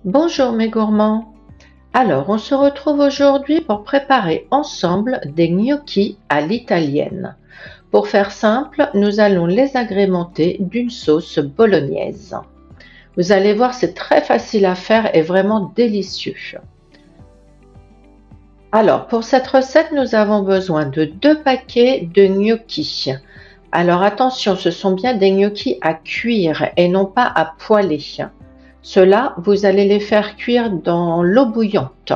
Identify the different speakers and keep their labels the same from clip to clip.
Speaker 1: Bonjour mes gourmands. Alors, on se retrouve aujourd'hui pour préparer ensemble des gnocchis à l'italienne. Pour faire simple, nous allons les agrémenter d'une sauce bolognaise. Vous allez voir, c'est très facile à faire et vraiment délicieux. Alors, pour cette recette, nous avons besoin de 2 paquets de gnocchis. Alors attention, ce sont bien des gnocchis à cuire et non pas à poêler. Ceux-là, vous allez les faire cuire dans l'eau bouillante.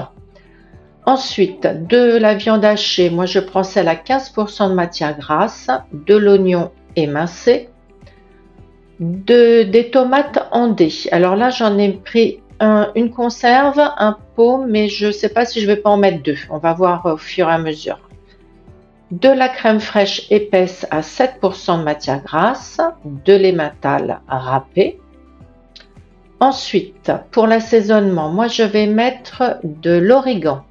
Speaker 1: Ensuite, de la viande hachée, moi je prends celle à 15% de matière grasse, de l'oignon émincé, des tomates en dés. Alors là, j'en ai pris une conserve, un pot, mais je ne sais pas si je vais pas en mettre deux. On va voir au fur et à mesure. De la crème fraîche épaisse à 7% de matière grasse, de l'emmental râpé. Ensuite, pour l'assaisonnement, moi je vais mettre de l'origan,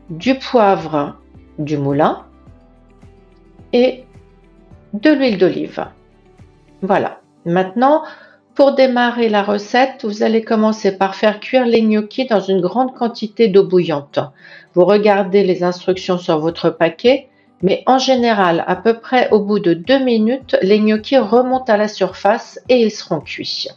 Speaker 1: du poivre du moulin et de l'huile d'olive. Voilà. Maintenant, pour démarrer la recette, vous allez commencer par faire cuire les gnocchis dans une grande quantité d'eau bouillante. Vous regardez les instructions sur votre paquet, mais en général, à peu près au bout de 2 minutes, les gnocchis remontent à la surface et ils seront cuits.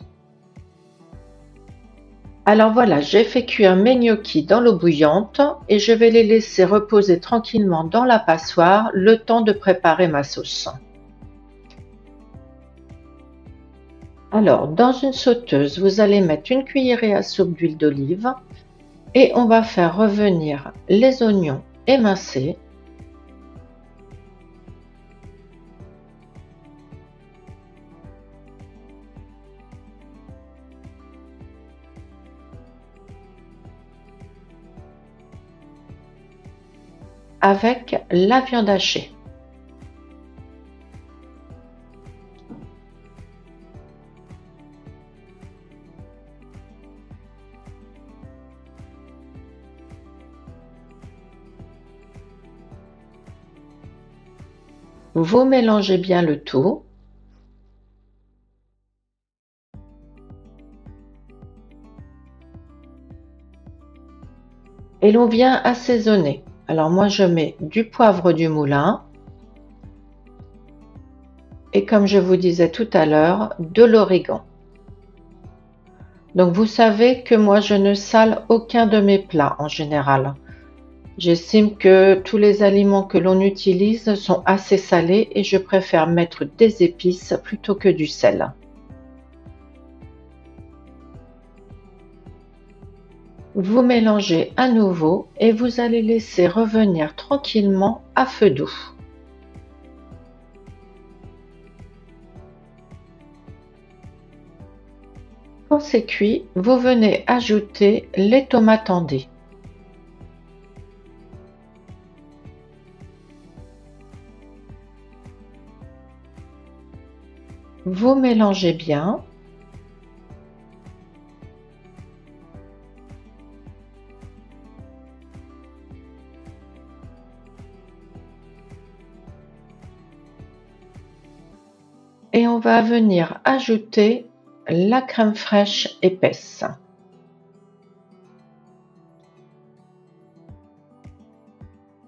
Speaker 1: Alors voilà, j'ai fait cuire mes gnocchis dans l'eau bouillante et je vais les laisser reposer tranquillement dans la passoire le temps de préparer ma sauce. Alors, dans une sauteuse, vous allez mettre une cuillerée à soupe d'huile d'olive et on va faire revenir les oignons émincés. Avec la viande hachée. Vous mélangez bien le tout. Et l'on vient assaisonner. Alors moi je mets du poivre du moulin et comme je vous disais tout à l'heure, de l'origan. Donc vous savez que moi je ne sale aucun de mes plats en général. J'estime que tous les aliments que l'on utilise sont assez salés et je préfère mettre des épices plutôt que du sel. Vous mélangez à nouveau et vous allez laisser revenir tranquillement à feu doux. Quand c'est cuit, vous venez ajouter les tomates en dés. Vous mélangez bien. Et on va venir ajouter la crème fraîche épaisse.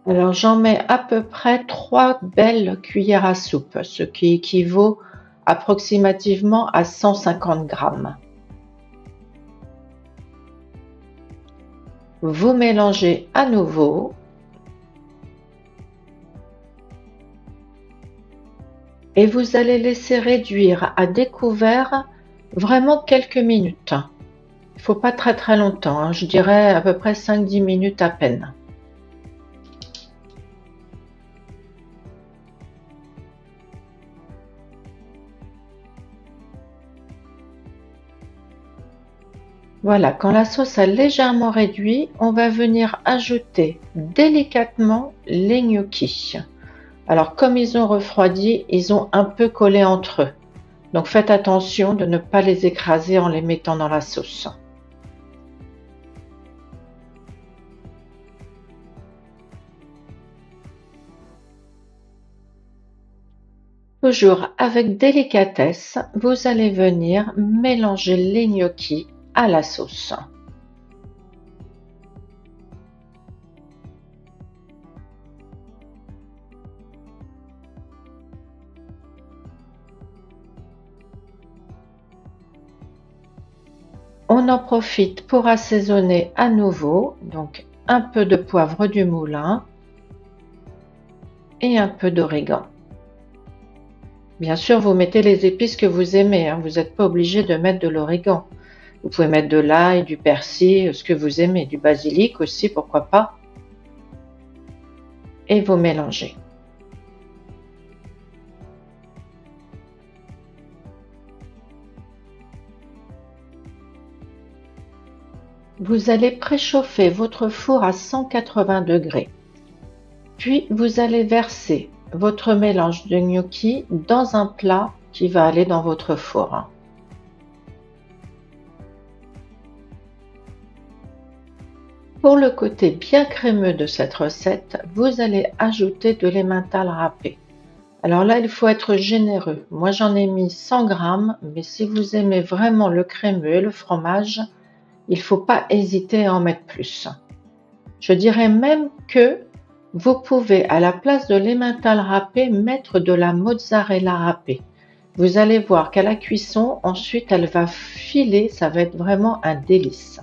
Speaker 1: Alors j'en mets à peu près 3 belles cuillères à soupe, ce qui équivaut approximativement à 150 grammes. Vous mélangez à nouveau. Et vous allez laisser réduire à découvert vraiment quelques minutes. Il ne faut pas très longtemps, hein, je dirais à peu près 5-10 minutes à peine. Voilà, quand la sauce a légèrement réduit, on va venir ajouter délicatement les gnocchis. Alors comme ils ont refroidi, ils ont un peu collé entre eux. Donc faites attention de ne pas les écraser en les mettant dans la sauce. Toujours avec délicatesse, vous allez venir mélanger les gnocchis à la sauce. On en profite pour assaisonner à nouveau, donc un peu de poivre du moulin et un peu d'origan. Bien sûr, vous mettez les épices que vous aimez, hein, vous n'êtes pas obligé de mettre de l'origan. Vous pouvez mettre de l'ail, du persil, ce que vous aimez, du basilic aussi, pourquoi pas. Et vous mélangez. Vous allez préchauffer votre four à 180 degrés. Puis vous allez verser votre mélange de gnocchi dans un plat qui va aller dans votre four. Pour le côté bien crémeux de cette recette, vous allez ajouter de l'emmental râpé. Alors là, il faut être généreux. Moi, j'en ai mis 100 grammes, mais si vous aimez vraiment le crémeux et le fromage, il ne faut pas hésiter à en mettre plus. Je dirais même que vous pouvez, à la place de l'emmental râpé, mettre de la mozzarella râpée. Vous allez voir qu'à la cuisson, ensuite, elle va filer, ça va être vraiment un délice.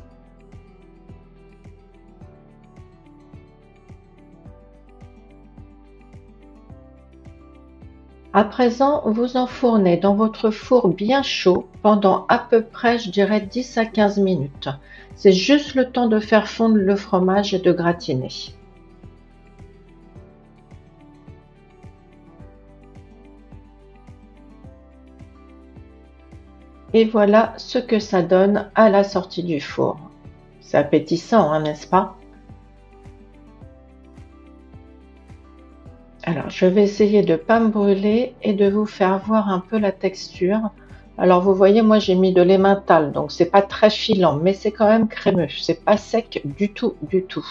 Speaker 1: À présent, vous enfournez dans votre four bien chaud pendant à peu près, je dirais, 10 à 15 minutes. C'est juste le temps de faire fondre le fromage et de gratiner. Et voilà ce que ça donne à la sortie du four. C'est appétissant, hein, n'est-ce pas? Alors, je vais essayer de ne pas me brûler et de vous faire voir un peu la texture. Alors, vous voyez, moi j'ai mis de l'emmental, donc c'est pas très filant, mais c'est quand même crémeux. C'est pas sec du tout, du tout.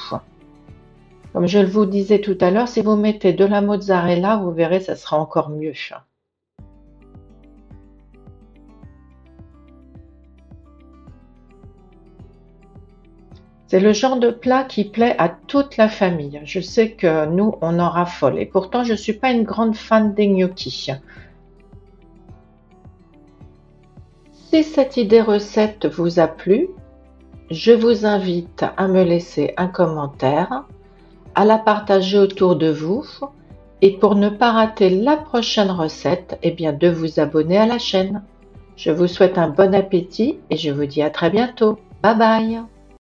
Speaker 1: Comme je vous disais tout à l'heure, si vous mettez de la mozzarella, vous verrez, ça sera encore mieux. C'est le genre de plat qui plaît à toute la famille. Je sais que nous, on en raffole. Et pourtant, je ne suis pas une grande fan des gnocchis. Si cette idée recette vous a plu, je vous invite à me laisser un commentaire, à la partager autour de vous et pour ne pas rater la prochaine recette, eh bien de vous abonner à la chaîne. Je vous souhaite un bon appétit et je vous dis à très bientôt. Bye bye!